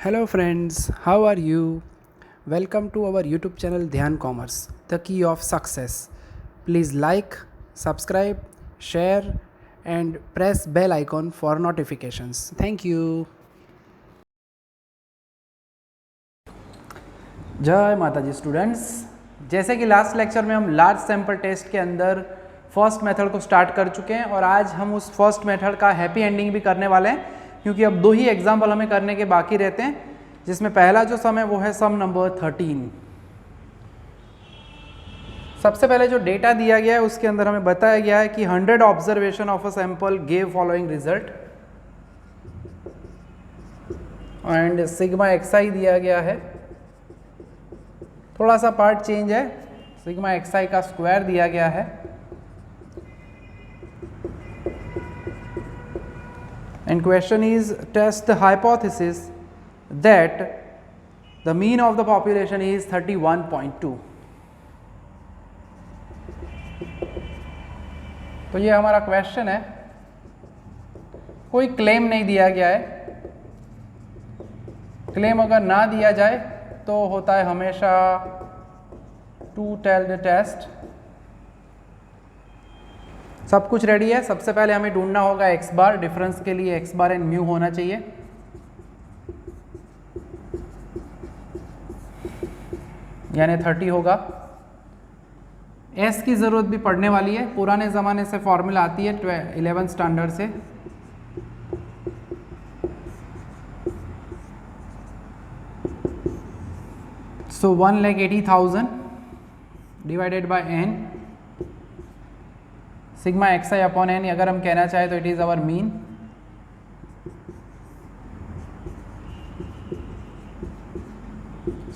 Hello friends, how are you? Welcome to our YouTube channel Dhyan Commerce, the key of success. Please like, subscribe, share and press bell icon for notifications. Thank you. जय माता जी students, जैसे कि last lecture में हम large sample test के अंदर first method को start कर चुके हैं और आज हम उस फर्स्ट मेथड का हैप्पी एंडिंग भी करने वाले हैं क्योंकि अब 2 ही एग्जाम्पल हमें करने के बाकी रहते हैं, जिसमें पहला जो सम है वो है सम नंबर 13। सबसे पहले जो डेटा दिया गया है उसके अंदर हमें बताया गया है कि 100 observation of a sample gave following result and sigma x i दिया गया है। थोड़ा सा पार्ट चेंज है, सिग्मा एक्सआई का स्क्वायर दिया गया है and question is test the hypothesis that the mean of the population is 31.2। तो ये हमारा क्वेश्चन है, कोई क्लेम नहीं दिया गया है। क्लेम अगर ना दिया जाए तो होता है हमेशा टू टेल द टेस्ट। सब कुछ रेडी है। सबसे पहले हमें ढूंढना होगा एक्स बार, डिफरेंस के लिए एक्स बार एंड म्यू होना चाहिए। यानी 30 होगा। एस की जरूरत भी पड़ने वाली है, पुराने ज़माने से फॉर्मूला आती है 11 स्टैंडर्ड से। So 1,80,000 divided by n sigma xi upon n, अगर हम कहना चाहें तो it is our mean.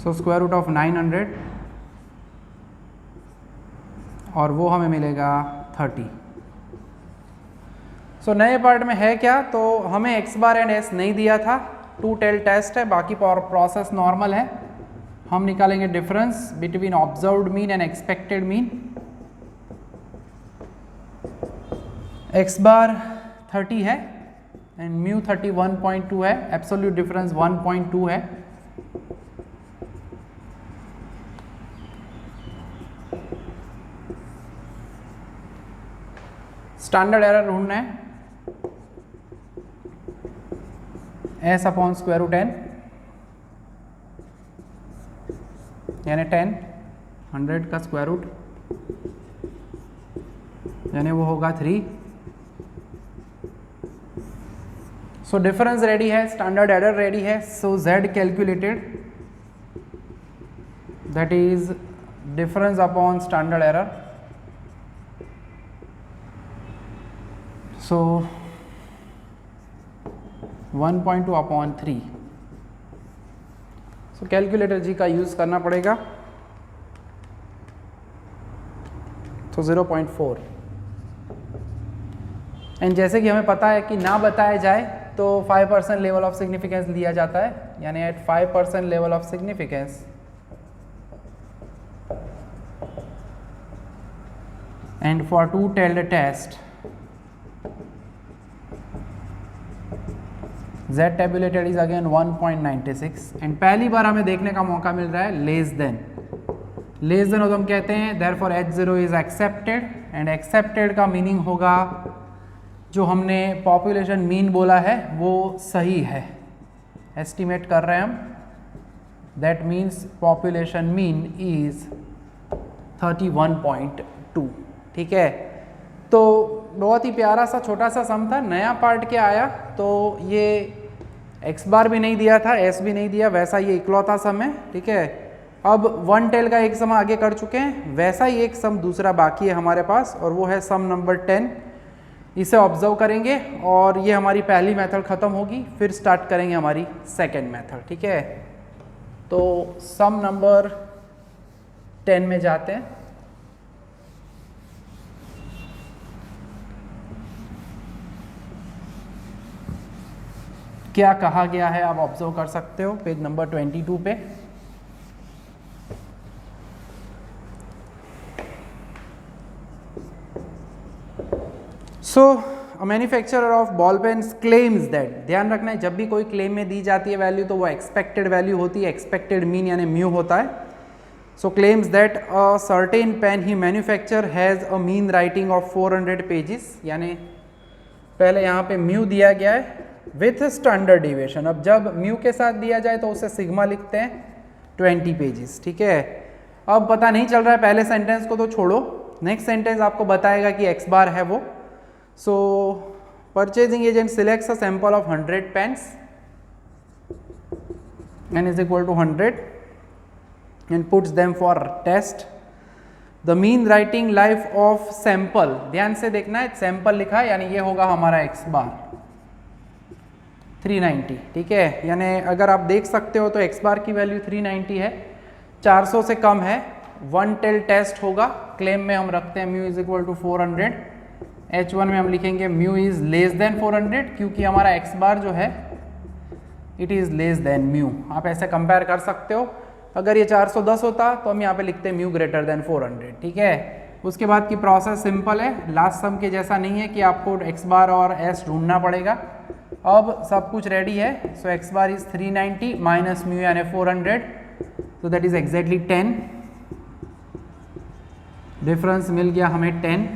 So square root of 900 और वो हमें मिलेगा 30। सो नए पार्ट में है क्या, तो हमें x बार एंड s नहीं दिया था, टू टेल टेस्ट है, बाकी प्रोसेस नॉर्मल है। हम निकालेंगे difference between observed mean and expected mean. X bar 30 है एंड म्यू 31.2 है, एब्सोल्यूट डिफरेंस 1.2 है। स्टैंडर्ड एरर ढूंढना है, S upon square root N यानी 10, 100 का स्क्वायर रूट यानी वो होगा 3। सो डिफरेंस रेडी है, स्टैंडर्ड एरर रेडी है। So z calculated, that is difference upon standard error. So 1.2 upon 3। So calculator जी का यूज़ करना पड़ेगा। तो 0.4 एंड जैसे कि हमें पता है कि ना बताया जाए तो 5% लेवल ऑफ सिग्निफिकेंस लिया जाता है, यानी at 5% level of significance and for two tailed test Z tabulated is again 1.96 and पहली बार हमें देखने का मौका मिल रहा है लेस देन हो तो हम कहते हैं therefore H0 is accepted and accepted का मीनिंग होगा जो हमने पॉपुलेशन मीन बोला है वो सही है, एस्टिमेट कर रहे हैं हम। That means population mean is 31.2। ठीक है, तो बहुत ही प्यारा सा छोटा सा सम था। नया पार्ट क्या आया, तो ये एक्स बार भी नहीं दिया था, एस भी नहीं दिया, वैसा ये इकलौता सम है। ठीक है, अब 1 टेल का एक सम आगे कर चुके हैं, वैसा ही एक सम दूसरा बाकी है हमारे पास और वो है सम नंबर 10। इसे ऑब्जर्व करेंगे और ये हमारी पहली मेथड ख़त्म होगी, फिर स्टार्ट करेंगे हमारी सेकेंड मेथड। ठीक है, तो सम नंबर 10 में जाते हैं। क्या कहा गया है आप ऑब्जर्व कर सकते हो पेज नंबर 22 पे। So manufacturer of ball pens claims that, ध्यान रखना है जब भी कोई क्लेम में दी जाती है वैल्यू तो वो एक्सपेक्टेड वैल्यू होती है, एक्सपेक्टेड मीन यानी म्यू होता है। So claims that a certain pen he manufacture has a mean writing of 400 pages, यानी पहले यहाँ पे म्यू दिया गया है विथ स्टैंडर्ड डिविएशन। अब जब म्यू के साथ दिया जाए तो उसे सिग्मा लिखते हैं 20 पेजेस, ठीक है। अब पता नहीं चल रहा है पहले सेंटेंस को तो छोड़ो, नेक्स्ट सेंटेंस आपको बताएगा कि एक्स बार है वो। So purchasing agent selects a sample of 100 pens n is equal to 100 and puts them for test. The mean writing life of sample, ध्यान से देखना है सैंपल लिखा है यानी ये होगा हमारा x बार 390, ठीक है। यानी अगर आप देख सकते हो तो x बार की वैल्यू 390 है, 400 से कम है, वन टेल टेस्ट होगा। क्लेम में हम रखते हैं mu is equal to 400, H1 में हम लिखेंगे म्यू इज लेस देन 400 क्योंकि हमारा x बार जो है it is less than mu. आप ऐसे कंपेयर कर सकते हो, अगर ये 410 होता तो हम यहाँ पे लिखते हैं म्यू ग्रेटर देन 400, ठीक है। उसके बाद की प्रोसेस सिंपल है, लास्ट सम के जैसा नहीं है कि आपको x बार और s ढूंढना पड़ेगा। अब सब कुछ रेडी है, so x bar is 390 minus mu यानी 400, so that is exactly 10। Difference मिल गया हमें 10।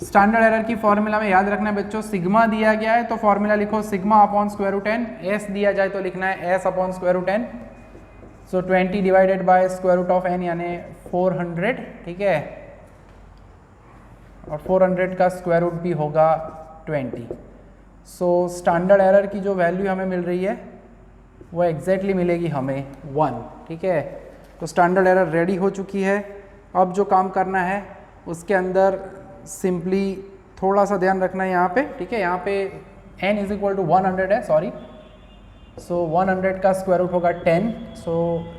स्टैंडर्ड एरर की फॉर्मूला में याद रखना है बच्चों, सिग्मा दिया गया है तो फॉर्मूला लिखो sigma upon square root n, s दिया जाए तो लिखना है s upon square root n। So 20 divided by square root of n यानी 400, ठीक है, और 400 का स्क्वायर रूट भी होगा 20। सो स्टैंडर्ड एरर की जो वैल्यू हमें मिल रही है वो एग्जैक्टली मिलेगी हमें 1, ठीक है। तो स्टैंडर्ड एरर रेडी हो चुकी है। अब जो काम करना है उसके अंदर सिंपली थोड़ा सा ध्यान रखना है यहाँ पे, ठीक है। यहाँ पे n इज इक्वल टू 100 है, सॉरी, सो 100 का स्क्वायर रूट होगा 10, सो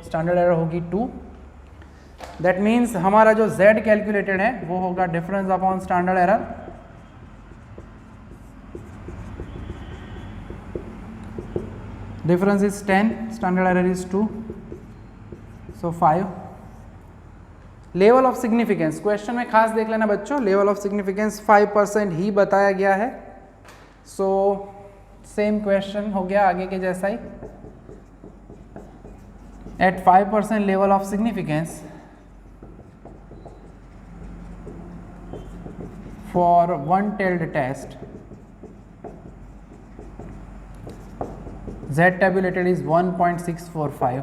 स्टैंडर्ड एरर होगी 2। दैट मीन्स हमारा जो z कैलकुलेटेड है वो होगा difference upon standard error. Difference is 10, standard error is 2, so 5। Level of significance question में खास देख लेना बच्चों, लेवल ऑफ सिग्निफिकेंस 5% ही बताया गया है। सो सेम क्वेश्चन हो गया आगे के जैसा ही। At 5% level of significance for one tailed test Z tabulated is 1.645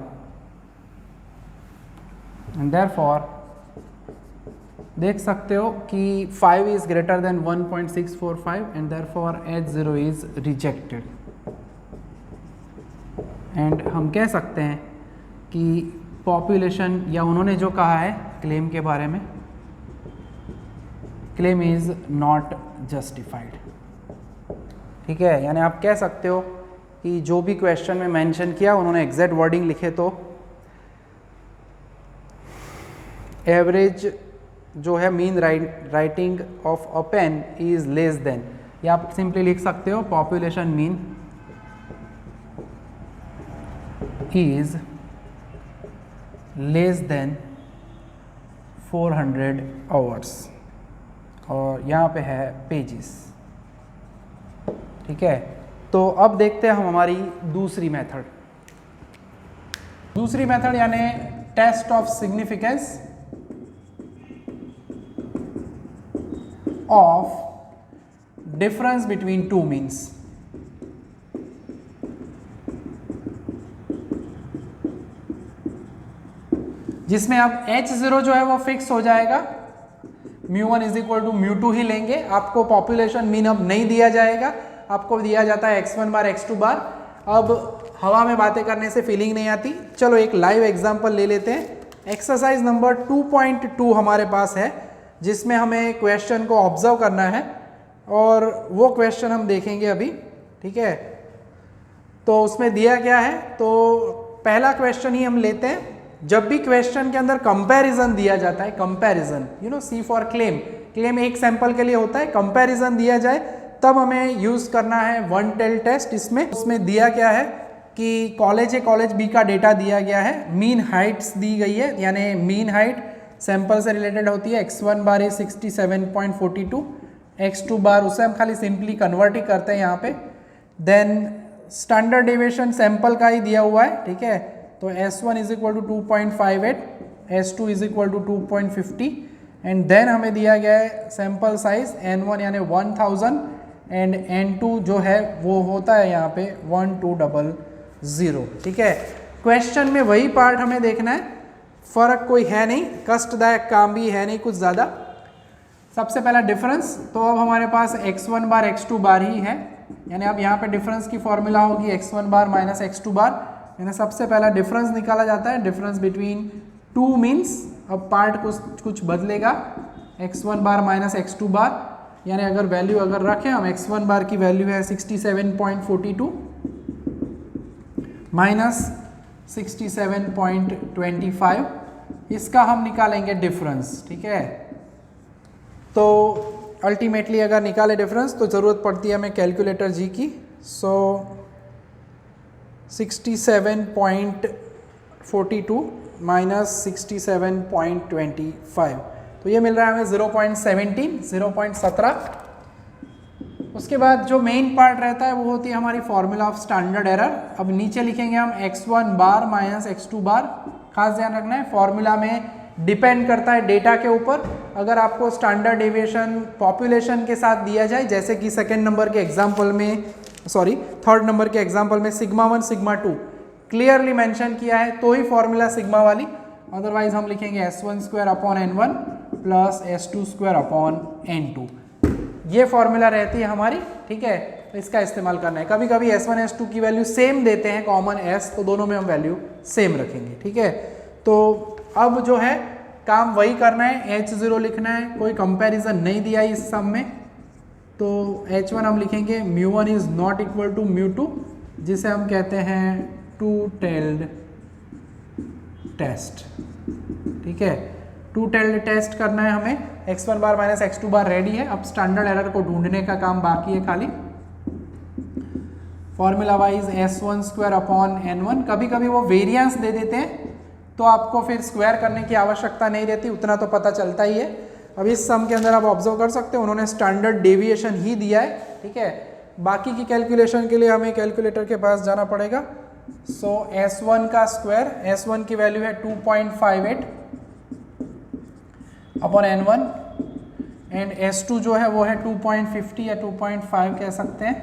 and therefore देख सकते हो कि 5 is greater than 1.645 and therefore H0 is rejected। and हम कह सकते हैं कि पॉपुलेशन या उन्होंने जो कहा है क्लेम के बारे में, क्लेम इज नॉट जस्टिफाइड, ठीक है। यानी आप कह सकते हो कि जो भी क्वेश्चन में मेंशन किया उन्होंने एग्जैक्ट वर्डिंग लिखे तो एवरेज जो है mean writing of a pen is less than, या आप सिंपली लिख सकते हो population mean is less than 400 hours, और यहाँ पे है पेजेस, ठीक है। तो अब देखते हैं हम हमारी दूसरी मेथड। दूसरी मेथड यानी test of significance of difference between two means. जिसमें अब H0 जो है वो फिक्स हो जाएगा, μ1 इज इक्वल टू μ2 ही लेंगे। आपको पॉपुलेशन मीन अब नहीं दिया जाएगा, आपको दिया जाता है x1 बार x2 बार। अब हवा में बातें करने से फीलिंग नहीं आती, चलो एक लाइव एग्जांपल ले लेते हैं। एक्सरसाइज नंबर 2.2 हमारे पास है जिसमें हमें क्वेश्चन को ऑब्जर्व करना है और वो क्वेश्चन हम देखेंगे अभी, ठीक है। तो उसमें दिया क्या है, तो पहला क्वेश्चन ही हम लेते हैं। जब भी क्वेश्चन के अंदर कंपैरिजन दिया जाता है, comparison C for claim, claim एक सैंपल के लिए होता है, कंपैरिजन दिया जाए तब हमें यूज करना है वन टेल टेस्ट। उसमें दिया क्या है कि कॉलेज ए कॉलेज बी का डेटा दिया गया है, मीन हाइट्स दी गई है, यानी मीन हाइट सैंपल से रिलेटेड होती है। x1 बार 67.42, x2 बार, उसे हम खाली सिंपली कन्वर्ट ही करते हैं यहाँ पे। देन स्टैंडर्ड डेविएशन सैंपल का ही दिया हुआ है, ठीक है, तो S1 is equal to 2.58, S2 is equal to 2.50 and then हमें दिया गया है सैंपल साइज N1 यानी 1000 एंड N2 जो है वो होता है यहाँ पे 1200, ठीक है। क्वेश्चन में वही पार्ट हमें देखना है, फर्क कोई है नहीं, कष्टदायक काम भी है नहीं कुछ ज़्यादा। सबसे पहला डिफरेंस, तो अब हमारे पास x1 बार x2 बार ही है, यानी अब यहाँ पे डिफरेंस की फॉर्मूला होगी x1 बार माइनस x2 बार, यानी सबसे पहला डिफरेंस निकाला जाता है। डिफरेंस बिटवीन टू मीन्स अब पार्ट कुछ बदलेगा, x1 बार माइनस x2 बार, यानी अगर वैल्यू अगर रखें हम x1 बार की वैल्यू है 67.42 माइनस 67.25, इसका हम निकालेंगे डिफरेंस, ठीक है। तो अल्टीमेटली अगर निकाले डिफरेंस तो ज़रूरत पड़ती है हमें कैलकुलेटर जी की। सो 67.42 माइनस 67.25, तो ये मिल रहा है हमें 0.17। उसके बाद जो मेन पार्ट रहता है वो होती है हमारी फॉर्मूला ऑफ स्टैंडर्ड एरर। अब नीचे लिखेंगे हम x1 बार माइनस x2 बार। खास ध्यान रखना है फॉर्मूला में डिपेंड करता है डेटा के ऊपर। अगर आपको स्टैंडर्ड डेविएशन पॉपुलेशन के साथ दिया जाए, जैसे कि थर्ड नंबर के एग्जाम्पल में सिग्मा 1 सिग्मा 2 क्लियरली मेंशन किया है तो ही फॉर्मूला सिग्मा वाली, अदरवाइज हम लिखेंगे S1 square upon N1 plus S2 square upon N2। ये फॉर्मूला रहती है हमारी, ठीक है, तो इसका इस्तेमाल करना है। कभी कभी S1 S2 की वैल्यू सेम देते हैं, कॉमन S, तो दोनों में हम वैल्यू सेम रखेंगे, ठीक है। तो अब जो है काम वही करना है, H0 लिखना है, कोई कंपैरिजन नहीं दिया इस सम में, तो H1 हम लिखेंगे μ1 इज नॉट इक्वल टू μ2, जिसे हम कहते हैं टू टेल्ड टेस्ट, ठीक है। टू टेल्ड टेस्ट करना है हमें, x1 बार माइनस x2 बार रेडी है, अब स्टैंडर्ड एरर को ढूंढने का काम बाकी है खाली। Formula wise S1 square upon N1, कभी कभी वो वेरिएंस दे देते हैं तो आपको फिर स्क्वायर करने की आवश्यकता नहीं रहती, उतना तो पता चलता ही है। अब इस सम के अंदर आप ऑब्जर्व कर सकते हैं उन्होंने स्टैंडर्ड डेविएशन ही दिया है, ठीक है। बाकी की कैलकुलेशन के लिए हमें कैलकुलेटर के पास जाना पड़ेगा। सो S1 का स्क्वायर, S1 की वैल्यू है 2.58 अपॉन N1 एंड S2 जो है वो है 2.50 या 2.5 कह सकते हैं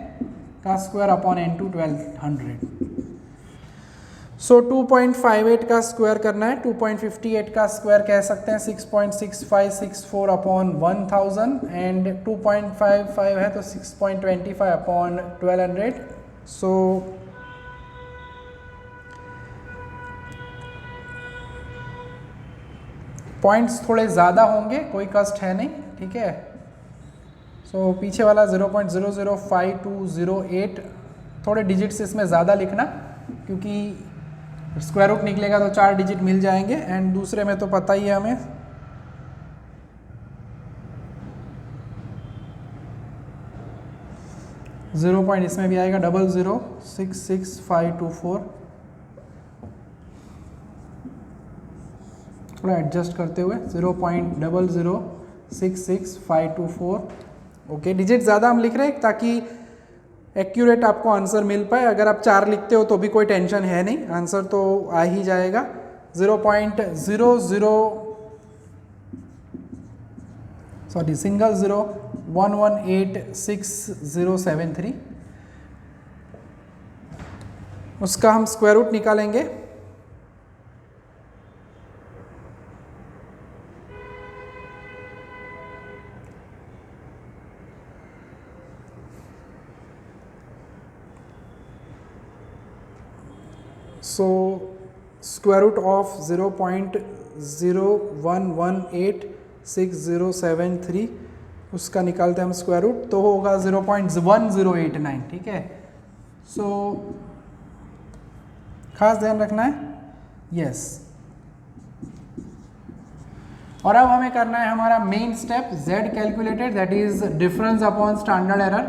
का स्क्वायर अपॉन N2 1200। सो 2.58 का स्क्वायर करना है, 2.58 का स्क्वायर कह सकते हैं 6.6564 अपॉन 1000 एंड 2.55 है तो 6.25 अपॉन 1200। सो पॉइंट्स थोड़े ज़्यादा होंगे, कोई कष्ट है नहीं, ठीक है। सो पीछे वाला 0.005208 थोड़े डिजिट्स इसमें ज़्यादा लिखना, क्योंकि स्क्वायर रूट निकलेगा तो 4 डिजिट मिल जाएंगे, एंड दूसरे में तो पता ही है हमें। जीरो पॉइंट इसमें भी आएगा 00066524, थोड़ा एडजस्ट करते हुए 0.00066524। ओके, डिजिट ज़्यादा हम लिख रहे हैं ताकि एक्यूरेट आपको आंसर मिल पाए। अगर आप 4 लिखते हो तो भी कोई टेंशन है नहीं, आंसर तो आ ही जाएगा। 0.00118673, उसका हम स्क्वायर रूट निकालेंगे। सो स्क्वायर रूट ऑफ 0.01186073, उसका निकालते हैं हम स्क्वायर रूट, तो होगा 0.1089, ठीक है। सो खास ध्यान रखना है, यस। और अब हमें करना है हमारा main step Z calculated, that is difference upon standard error.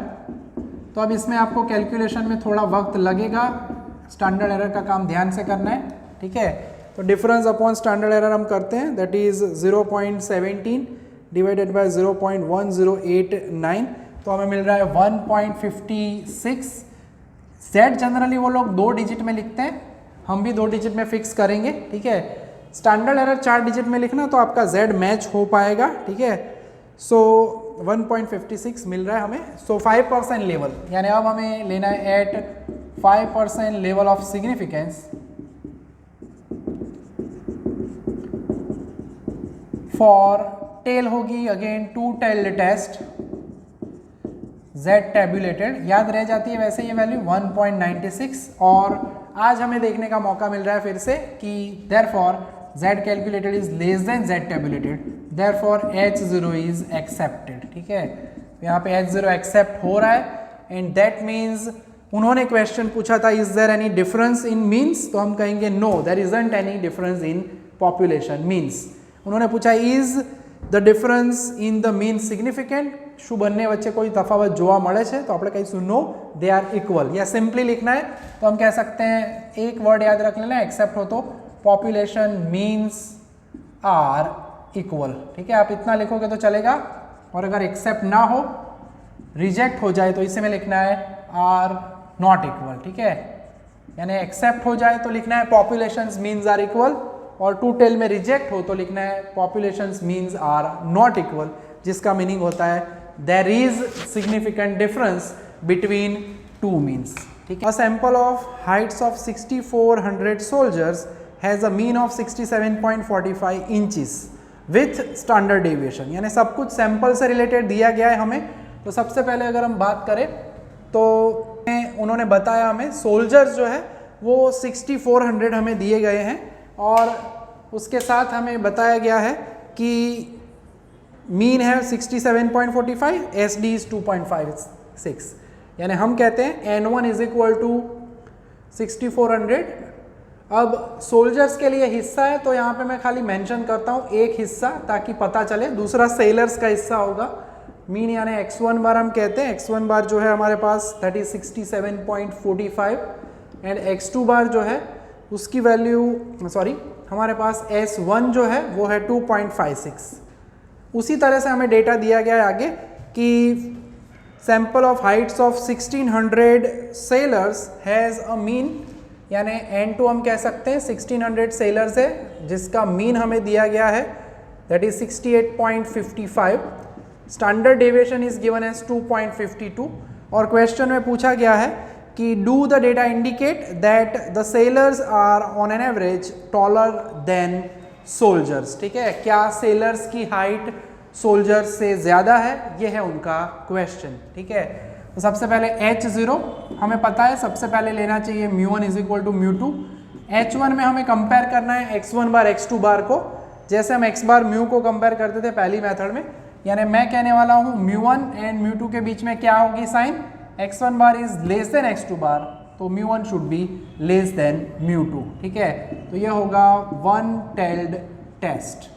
तो अब इसमें आपको कैलकुलेशन में थोड़ा वक्त लगेगा, स्टैंडर्ड एरर का काम ध्यान से करना है, ठीक है। तो डिफरेंस अपॉन स्टैंडर्ड एरर हम करते हैं, दैट इज 0.17 डिवाइडेड बाय 0.1089, तो हमें मिल रहा है 1.56। Z जनरली वो लोग 2 डिजिट में लिखते हैं, हम भी 2 डिजिट में फिक्स करेंगे, ठीक है। स्टैंडर्ड एरर 4 डिजिट में लिखना तो आपका Z मैच हो पाएगा, ठीक है। सो 1.56 मिल रहा है हमें। सो 5% लेवल, यानी अब हमें लेना है at 5% level of significance for tail होगी again 2 tailed test Z tabulated, याद रह जाती है वैसे ये वैल्यू 1.96। और आज हमें देखने का मौका मिल रहा है फिर से कि therefore Z calculated is less than Z tabulated, therefore H0 is accepted, ठीक है। यहाँ पे H0 एक्सेप्ट हो रहा है एंड दैट मीन्स उन्होंने क्वेश्चन पूछा था is there any difference in means, तो हम कहेंगे no there isn't any difference in population means. उन्होंने पूछा is the difference in the mean significant, શું બંને વચ્ચે કોઈ તફાવત જોવા મળે છે, તો આપણે કહીશું नो दे आर इक्वल। या सिंपली लिखना है तो हम कह सकते हैं, एक वर्ड याद रख लेना एक्सेप्ट हो तो पॉपुलेशन मीन्स आर इक्वल, ठीक है। आप इतना लिखोगे तो चलेगा, और अगर एक्सेप्ट ना हो रिजेक्ट हो जाए तो इसे में लिखना है आर नॉट इक्वल, ठीक है। यानी एक्सेप्ट हो जाए तो लिखना है पॉपुलेशंस मीन्स आर इक्वल, और टू टेल में रिजेक्ट हो तो लिखना है populations means are not equal, जिसका मीनिंग होता है there is significant difference between two means, ठीक है। A sample of heights of 6400 soldiers has a mean of 67.45 inches with standard deviation, यानी सब कुछ सैंपल से रिलेटेड दिया गया है हमें। तो सबसे पहले अगर हम बात करें तो उन्होंने बताया हमें सोल्जर्स जो है वो 6400 हमें दिए गए हैं, और उसके साथ हमें बताया गया है कि मीन है 67.45, SD इज 2.56, यानी हम कहते हैं N1 इज इक्वल टू 6400। अब सोल्जर्स के लिए हिस्सा है तो यहाँ पे मैं खाली मेंशन करता हूँ एक हिस्सा ताकि पता चले, दूसरा सेलर्स का हिस्सा होगा। मीन यानी x1 बार हम कहते हैं, x1 बार जो है हमारे पास दैट इज 67.45 एंड x2 बार जो है उसकी वैल्यू सॉरी हमारे पास S1 जो है वो है 2.56। उसी तरह से हमें डेटा दिया गया है आगे कि sample of heights of 1600 sellers has a mean, यानी N2 हम कह सकते हैं 1600 सेलर्स है जिसका मीन हमें दिया गया है that is 68.55, standard deviation is given as 2.52, और क्वेश्चन में पूछा गया है कि do the data indicate that the sailors are on an average taller than soldiers, ठीक है। क्या सेलर्स की हाइट सोल्जर्स से ज़्यादा है, ये है उनका क्वेश्चन, ठीक है। तो सबसे पहले H0 हमें पता है, सबसे पहले लेना चाहिए μ1 इज इक्वल टू μ2। H1 में हमें कंपेयर करना है x1 बार x2 बार को, जैसे हम x बार म्यू को कंपेयर करते थे पहली मेथड में, यानी मैं कहने वाला हूँ μ1 एंड μ2 के बीच में क्या होगी sign, x1 bar is less than x2 bar, तो μ1 शुड बी लेस देन μ2, ठीक है। तो ये होगा one tailed test.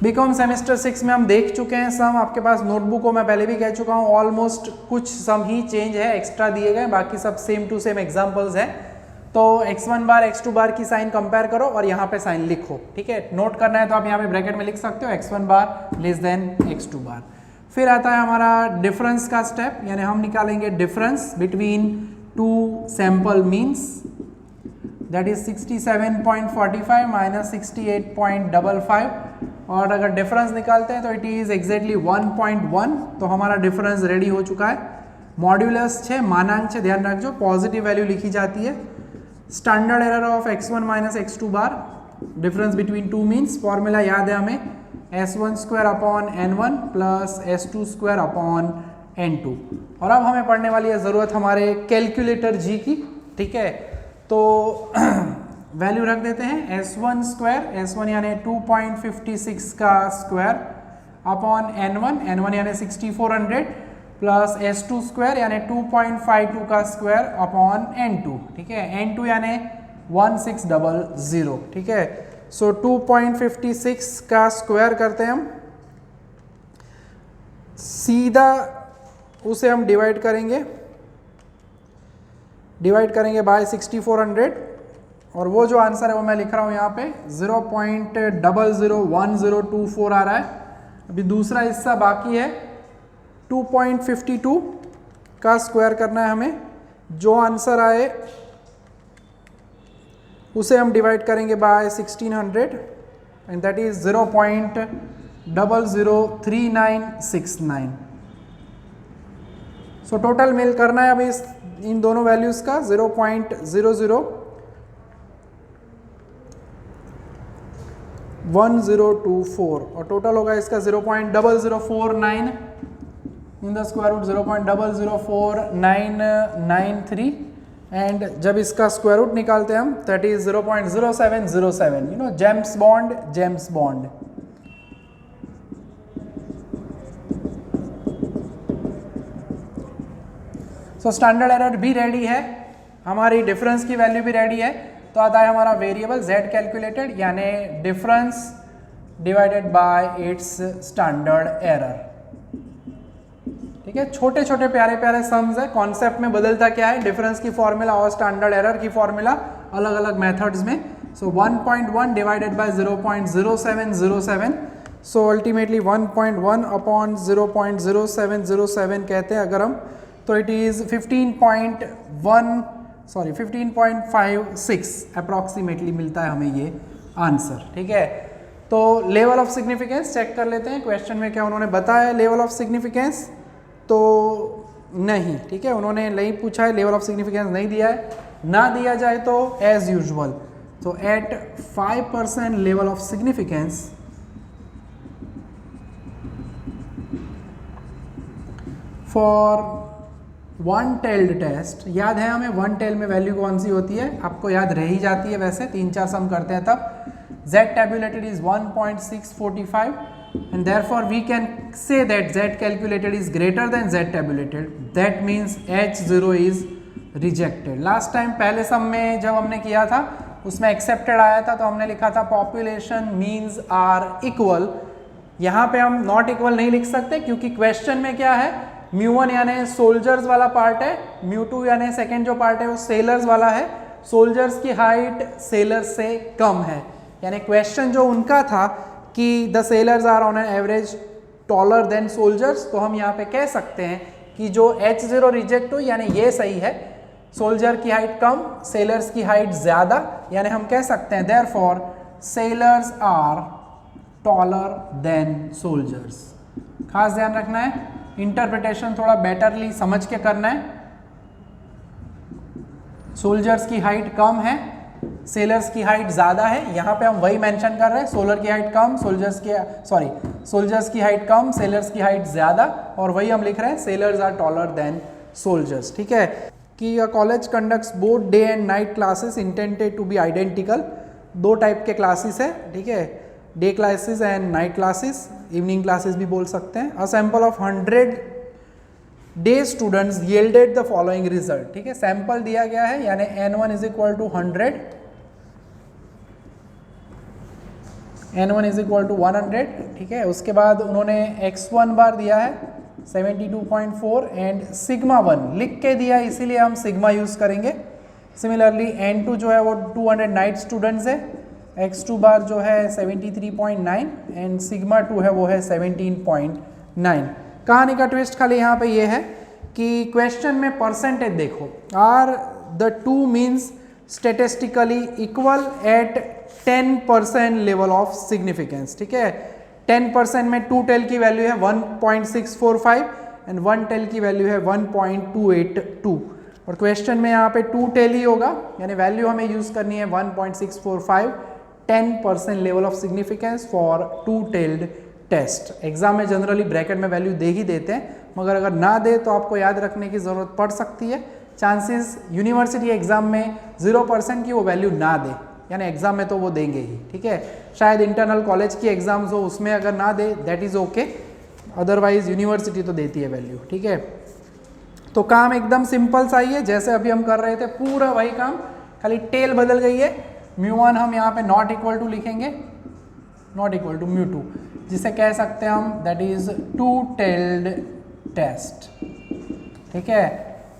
B Com semester 6 में हम देख चुके हैं सम, आपके पास नोटबुक को मैं पहले भी कह चुका हूँ, ऑलमोस्ट कुछ सम ही चेंज है, एक्स्ट्रा दिए गए, बाकी सब सेम टू सेम एग्जांपल्स हैं। तो x1 बार x2 बार की साइन कंपेयर करो और यहाँ पे साइन लिखो, ठीक है। नोट करना है तो आप यहाँ पे ब्रैकेट में लिख सकते हो x1 बार लेस देन x2 बार। फिर आता है हमारा डिफरेंस का स्टेप, यानी हम निकालेंगे difference between to sample means that is 67.45 minus 68.55, और अगर डिफरेंस निकालते हैं तो इट इज एग्जैक्टली 1.1, तो हमारा डिफरेंस रेडी हो चुका है। मॉड्यूलस 6 मानांक 6 ध्यान रखो, पॉजिटिव वैल्यू लिखी जाती है। Standard error of x1 minus x2 bar, difference between two means, formula याद है हमें S1 square upon N1 plus S2 square upon N2। और अब हमें पढ़ने वाली है ज़रूरत हमारे कैलकुलेटर जी की, ठीक है। तो वैल्यू रख देते हैं S1 स्क्वायर, S1 यानी 2.56 का स्क्वायर अपॉन N1 यानी 6400 प्लस S2 स्क्वायर यानी 2.52 का स्क्वायर अपॉन N2, ठीक है। N2 यानी 1600, ठीक है। सो 2.56 का स्क्वायर करते हैं हम, सीधा उसे हम डिवाइड करेंगे बाय 6400, और वो जो आंसर है वो मैं लिख रहा हूँ यहाँ पे 0.001024 आ रहा है। अभी दूसरा हिस्सा बाकी है, 2.52 का स्क्वायर करना है हमें। जो आंसर आए उसे हम डिवाइड करेंगे by 1600 and that is 0.003969। So total मिल करना है अभी इन दोनों वैल्यूज का 0.001024 और टोटल होगा इसका 0.0049 in the square root 0.004993 and जब इसका स्क्वायर रूट निकालते हैं हम that is 0.0707, you know James Bond. So standard error भी रेडी है, हमारी डिफरेंस की वैल्यू भी रेडी है। तो आता है हमारा वेरिएबल z कैलकुलेटेड यानी difference divided by it's standard error. ठीक है, छोटे छोटे प्यारे प्यारे सम्स है, कॉन्सेप्ट में बदलता क्या है, डिफरेंस की फॉर्मूला और स्टैंडर्ड एरर की फॉर्मूला अलग अलग मेथड्स में। सो 1.1 divided by 0.0707, so ultimately 1.1 upon 0.0707 कहते हैं अगर हम, तो इट इज 15.56 अप्रॉक्सीमेटली मिलता है हमें ये आंसर। ठीक है, तो लेवल ऑफ सिग्निफिकेंस चेक कर लेते हैं। क्वेश्चन में क्या उन्होंने बताया लेवल ऑफ सिग्निफिकेंस, तो नहीं। ठीक है, उन्होंने नहीं पूछा है, लेवल ऑफ सिग्निफिकेंस नहीं दिया है। ना दिया जाए तो एज यूजुअल, तो at 5% level of significance for one tailed test. याद है हमें वन टेल में वैल्यू कौन सी होती है, आपको याद रह ही जाती है, वैसे 3-4 सम करते हैं तब। z tabulated is 1.645 and therefore we can say that z calculated is greater than z tabulated, that means h0 is rejected। Last time पहले सम में जब हमने किया था उसमें एक्सेप्टेड आया था, तो हमने लिखा था पॉपुलेशन मीन्स आर इक्वल। यहाँ पे हम नॉट इक्वल नहीं लिख सकते क्योंकि क्वेश्चन में क्या है, μ1 यानी सोल्जर्स वाला पार्ट है, μ2 यानी सेकेंड जो पार्ट है वो सेलर्स वाला है। सोल्जर्स की हाइट सेलर्स से कम है, यानी क्वेश्चन जो उनका था कि the sailors are on an average taller than soldiers, तो हम यहाँ पे कह सकते हैं कि जो H0 रिजेक्ट हो यानी ये सही है, सोल्जर की हाइट कम सेलर्स की हाइट ज़्यादा, यानी हम कह सकते हैं therefore sailors are taller than soldiers. खास ध्यान रखना है, इंटरप्रिटेशन थोड़ा बेटरली समझ के करना है। सोल्जर्स की हाइट कम है, सेलर्स की हाइट ज़्यादा है, यहाँ पे हम वही मेंशन कर रहे हैं, सोलर की हाइट कम सोल्जर्स की हाइट कम सेलर्स की हाइट ज़्यादा, और वही हम लिख रहे हैं sailors are taller than soldiers. ठीक है, कि college conducts both day and night classes intended to be identical. दो टाइप के क्लासेस है, ठीक है, day classes and night classes, evening classes भी बोल सकते हैं। A sample of 100 day students yielded the following result. ठीक है, सैंपल दिया गया है यानी n1 is equal to 100, n1 is equal to 100। ठीक है, उसके बाद उन्होंने x1 बार दिया है 72.4 एंड सिग्मा 1 लिख के दिया, इसीलिए हम सिग्मा यूज करेंगे। सिमिलरली n2 जो है वो 200 नाइट स्टूडेंट्स है, x2 बार जो है 73.9 एंड सिग्मा 2 है वो है 17.9। कहानी का ट्विस्ट खाली यहाँ पे ये है कि क्वेश्चन में परसेंटेज देखो, are the two means statistically equal at 10% level of significance. ठीक है, 10% में 2 टेल की वैल्यू है 1.645 एंड 1 टेल की वैल्यू है 1.282, और क्वेश्चन में यहाँ पे 2 टेल ही होगा, यानी वैल्यू हमें यूज करनी है 1.645, 10% level of significance for 2 tailed test. Exam में जनरली ब्रैकेट में वैल्यू दे ही देते हैं, मगर अगर ना दे तो आपको याद रखने की ज़रूरत पड़ सकती है। चांसेस यूनिवर्सिटी एग्जाम में 0% की वो वैल्यू ना दे, यानी एग्जाम में तो वो देंगे ही। ठीक है, शायद इंटरनल कॉलेज की एग्जाम्स हो उसमें अगर ना दे that is okay, otherwise university तो देती है वैल्यू। ठीक है, तो काम एकदम सिंपल सा ही है, जैसे अभी हम कर रहे थे पूरा वही काम, खाली टेल बदल गई है। μ1 हम यहाँ पे नॉट इक्वल टू लिखेंगे, नॉट इक्वल टू μ2, जिसे कह सकते हैं हम दैट इज 2 टेल्ड टेस्ट। ठीक है,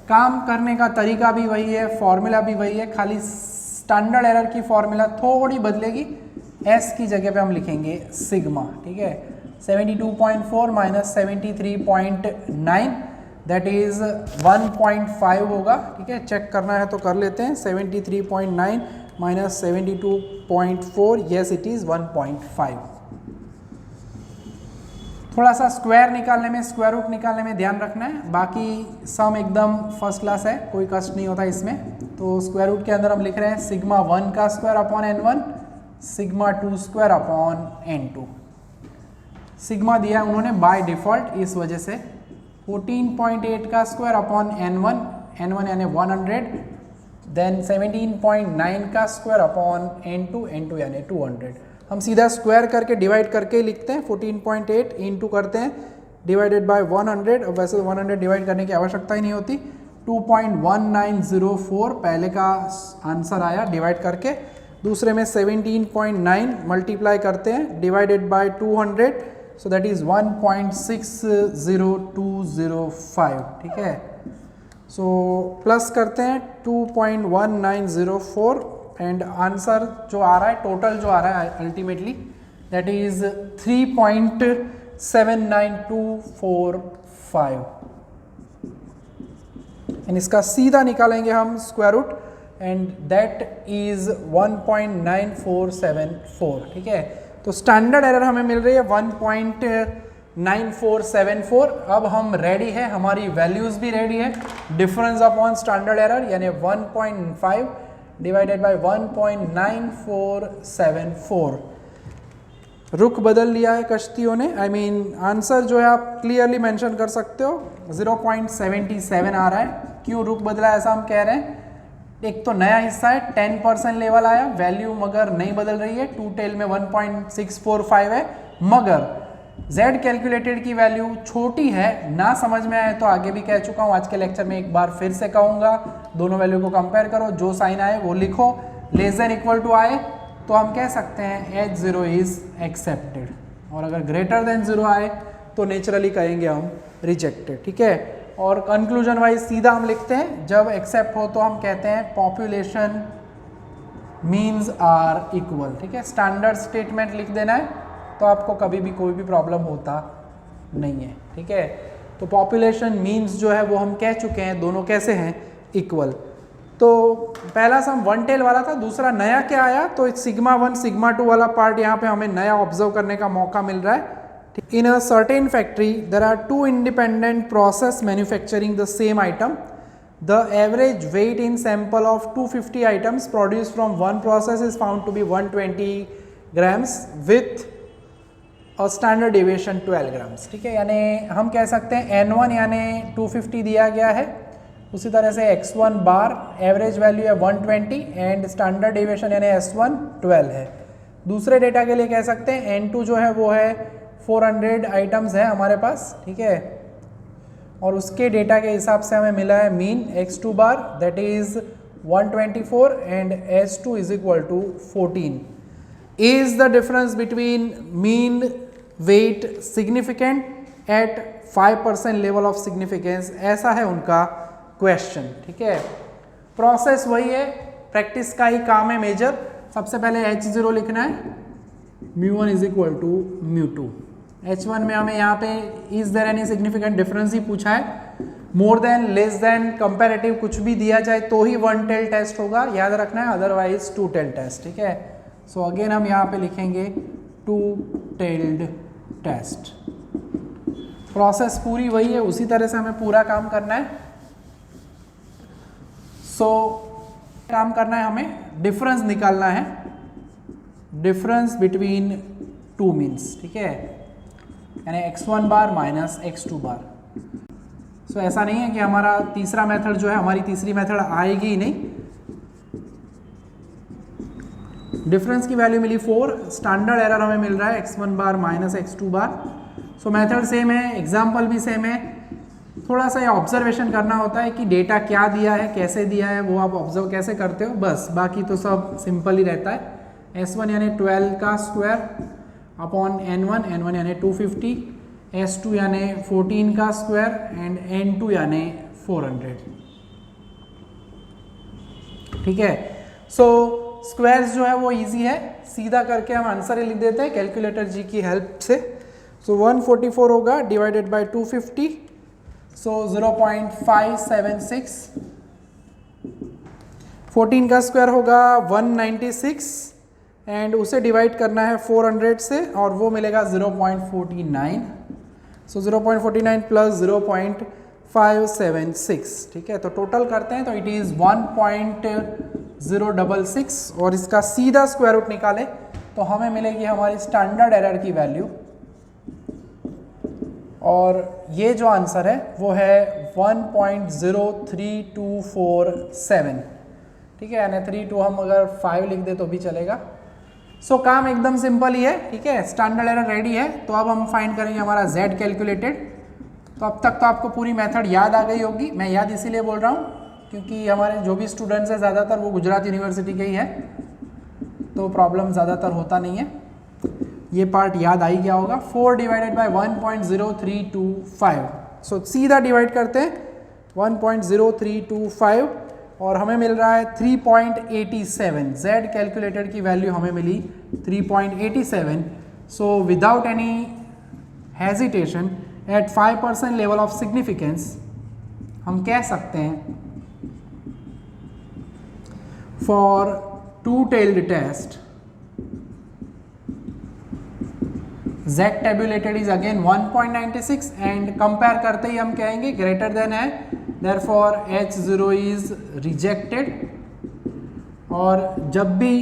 काम करने का तरीका भी वही है, फॉर्मूला भी वही है, खाली स्टैंडर्ड एरर की फॉर्मूला थोड़ी बदलेगी, एस की जगह पे हम लिखेंगे सिग्मा, ठीक है। 72.4 माइनस 73.9 दैट इज 1.5 होगा, ठीक है। चेक करना है तो कर लेते हैं। 73.9 माइनस 72.4, यस इट इज 1.5। थोड़ा सा स्क्वायर निकालने में, स्क्वायर रूट निकालने में ध्यान रखना है, बाकी सम एकदम फर्स्ट क्लास है, कोई कष्ट नहीं होता इसमें। तो स्क्वायर रूट के अंदर हम लिख रहे हैं सिग्मा 1 का square upon n1, sigma 2 square upon n2। Sigma दिया उन्होंने बाय डिफॉल्ट, इस वजह से 14.8 का स्क्वायर अपॉन n1, n1 यानी 100, देन 17.9 का स्क्वायर अपॉन n2, n2 यानी 200। हम सीधा स्क्वायर करके डिवाइड करके ही लिखते हैं। 14.8 इंटू करते हैं डिवाइडेड बाय 100। अब वैसे 100 डिवाइड करने की आवश्यकता ही नहीं होती। 2.1904 पहले का आंसर आया डिवाइड करके। दूसरे में 17.9 मल्टीप्लाई करते हैं divided by 200, so that is 1.60205, ठीक है। सो प्लस करते हैं 2.1904 एंड आंसर जो आ रहा है, टोटल जो आ रहा है अल्टीमेटली, दैट इज 3.79245। एंड इसका सीधा निकालेंगे हम square root and that is 1.9474, ठीक है। तो स्टैंडर्ड एरर हमें मिल रही है 1.9474। अब हम रेडी है, हमारी वैल्यूज भी रेडी है। डिफरेंस अपॉन स्टैंडर्ड एरर यानी 1.5 डिवाइडेड बाय 1.9474। रुख बदल लिया है कश्तियों ने, आई मीन आंसर जो है आप क्लियरली मेंशन कर सकते हो, 0.77 आ रहा है। क्यों रुख बदला ऐसा हम कह रहे हैं? एक तो नया हिस्सा है, 10% लेवल आया, वैल्यू मगर नहीं बदल रही है। टू टेल में 1.645 है, मगर z कैलकुलेटेड की वैल्यू छोटी है। ना समझ में आए तो आगे भी कह चुका हूँ, आज के लेक्चर में एक बार फिर से कहूँगा, दोनों वैल्यू को कंपेयर करो, जो साइन आए वो लिखो। लेस देन इक्वल टू आए तो हम कह सकते हैं H0 इज एक्सेप्टेड, और अगर ग्रेटर देन 0 आए तो नेचुरली कहेंगे हम रिजेक्टेड, ठीक है। और कंक्लूजन वाइज सीधा हम लिखते हैं, जब एक्सेप्ट हो तो हम कहते हैं पॉपुलेशन मीन्स आर इक्वल, ठीक है। स्टैंडर्ड स्टेटमेंट लिख देना है तो आपको कभी भी कोई भी प्रॉब्लम होता नहीं है, ठीक है। तो पॉपुलेशन मीन्स जो है वो हम कह चुके हैं, दोनों कैसे हैं, इक्वल। तो पहला सम वन टेल वाला था, दूसरा नया क्या आया, तो सिग्मा 1 सिग्मा 2 वाला पार्ट यहाँ पे हमें नया ऑब्जर्व करने का मौका मिल रहा है। In a certain factory there are 2 independent process manufacturing the same item. The average weight in sample of 250 items produced from one process is found to be 120 grams with a standard deviation 12 grams, ठीक है। यानी हम कह सकते हैं N1 यानी 250 दिया गया है, उसी तरह से X1 बार एवरेज वैल्यू है 120 एंड स्टैंडर्ड डेविएशन यानी S1 12 है। दूसरे डेटा के लिए कह सकते हैं N2 जो है वो है 400 आइटम्स है हमारे पास, ठीक है। और उसके डेटा के हिसाब से हमें मिला है mean X2 bar that is 124 and S2 is equal to 14। Is the difference between mean weight significant at 5% level of significance, ऐसा है उनका क्वेश्चन, ठीक है। प्रोसेस वही है, प्रैक्टिस का ही काम है मेजर। सबसे पहले H0 लिखना है, μ1 इज इक्वल टू μ2। H1 में हमें यहाँ पे is there any significant difference ही पूछा है। More than, less than, comparative कुछ भी दिया जाए तो ही वन टेल टेस्ट होगा, याद रखना है, अदरवाइज टू टेल टेस्ट, ठीक है। सो अगेन हम यहाँ पे लिखेंगे टू टेल्ड टेस्ट। प्रोसेस पूरी वही है, उसी तरह से हमें पूरा काम करना है। काम करना है हमें, डिफरेंस निकालना है, डिफरेंस बिटवीन टू मीन्स, ठीक है, यानी x1 बार माइनस x2 बार। सो ऐसा नहीं है कि हमारा तीसरा मेथड जो है, हमारी तीसरी मेथड आएगी ही नहीं। डिफरेंस की वैल्यू मिली 4, स्टैंडर्ड एरर हमें मिल रहा है x1 बार माइनस x2 बार। सो मेथड सेम है, एग्जाम्पल भी सेम है। थोड़ा सा ये ऑब्जर्वेशन करना होता है कि डेटा क्या दिया है, कैसे दिया है, वो आप ऑब्जर्व कैसे करते हो, बस। बाकी तो सब सिंपल ही रहता है। S1 यानी 12 का स्क्वायर अपॉन N1, N1 यानी 250, S2 यानी 14 का स्क्वायर एंड N2 यानी 400, ठीक है। सो स्क्वायर्स जो है वो इजी है, सीधा करके हम आंसर ही लिख देते हैं कैलकुलेटर जी की हेल्प से। सो 144 होगा डिवाइडेड बाय 250, सो 0.576। 14 का स्क्वायर होगा 196 एंड उसे डिवाइड करना है 400 से और वो मिलेगा 0.49। सो 0.49 प्लस 0.576, ठीक है। तो टोटल करते हैं तो इट इज़ 1.066 और इसका सीधा स्क्वायर रूट निकाले तो हमें मिलेगी हमारी स्टैंडर्ड एरर की वैल्यू, और ये जो आंसर है वो है 1.03247, ठीक है। यानी 32 हम अगर 5 लिख दे तो भी चलेगा। सो काम एकदम सिंपल ही है, ठीक है। स्टैंडर्ड एरर रेडी है, तो अब हम फाइंड करेंगे हमारा z कैलकुलेटेड। तो अब तक तो आपको पूरी मेथड याद आ गई होगी। मैं याद इसीलिए बोल रहा हूँ क्योंकि हमारे जो भी स्टूडेंट्स हैं ज़्यादातर वो गुजरात यूनिवर्सिटी के ही हैं, तो प्रॉब्लम ज़्यादातर होता नहीं है। ये पार्ट याद आ ही गया होगा। 4 डिवाइडेड बाय 1.0325, सो सीधा डिवाइड करते हैं 1.0325 और हमें मिल रहा है 3.87। z कैलकुलेटेड की वैल्यू हमें मिली 3.87। So without any hesitation at 5% level of significance हम कह सकते हैं for two tailed test z tabulated is again 1.96 and compare करते ही हम कहेंगे ग्रेटर देन है, therefore H0 is rejected। और जब भी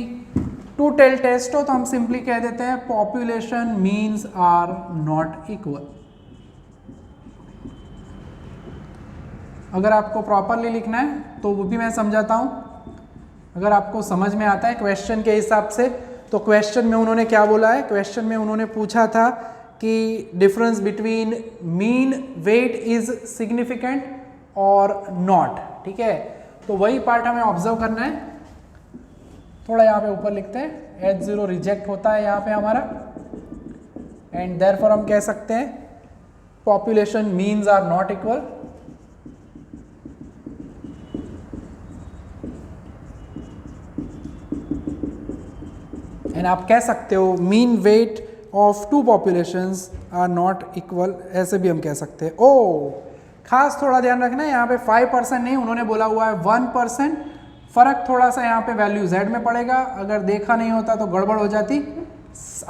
टू टेल टेस्ट हो तो हम सिंपली कह देते हैं population means are not equal. अगर आपको प्रॉपरली लिखना है तो वो भी मैं समझाता हूँ। अगर आपको समझ में आता है क्वेश्चन के हिसाब से, तो क्वेश्चन में उन्होंने क्या बोला है, क्वेश्चन में उन्होंने पूछा था कि difference between mean weight is significant और नॉट, ठीक है। तो वही पार्ट हमें ऑब्जर्व करना है। थोड़ा यहाँ पे ऊपर लिखते हैं, H0 रिजेक्ट होता है यहाँ पे हमारा, एंड देयरफॉर हम कह सकते हैं population means are not equal. And आप कह सकते हो mean weight of two populations are not equal, ऐसे भी हम कह सकते हैं। ओ खास थोड़ा ध्यान रखना है, यहाँ पे 5% नहीं, उन्होंने बोला हुआ है 1%। फर्क थोड़ा सा यहाँ पे वैल्यू z में पड़ेगा, अगर देखा नहीं होता तो गड़बड़ हो जाती,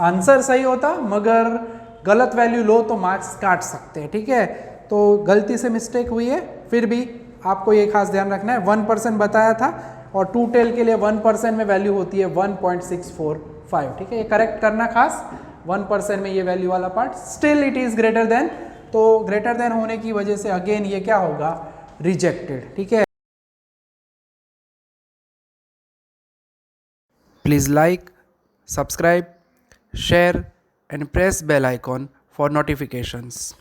आंसर सही होता मगर गलत वैल्यू लो तो मार्क्स काट सकते हैं, ठीक है। तो गलती से मिस्टेक हुई है, फिर भी आपको ये खास ध्यान रखना है 1% बताया था और टू टेल के लिए 1% में वैल्यू होती है 1.645, ठीक है। ये करेक्ट करना खास, 1% में ये वैल्यू वाला part, still it is greater than, तो ग्रेटर देन होने की वजह से अगेन ये क्या होगा, रिजेक्टेड, ठीक है। Please like, subscribe, share and press bell icon for notifications.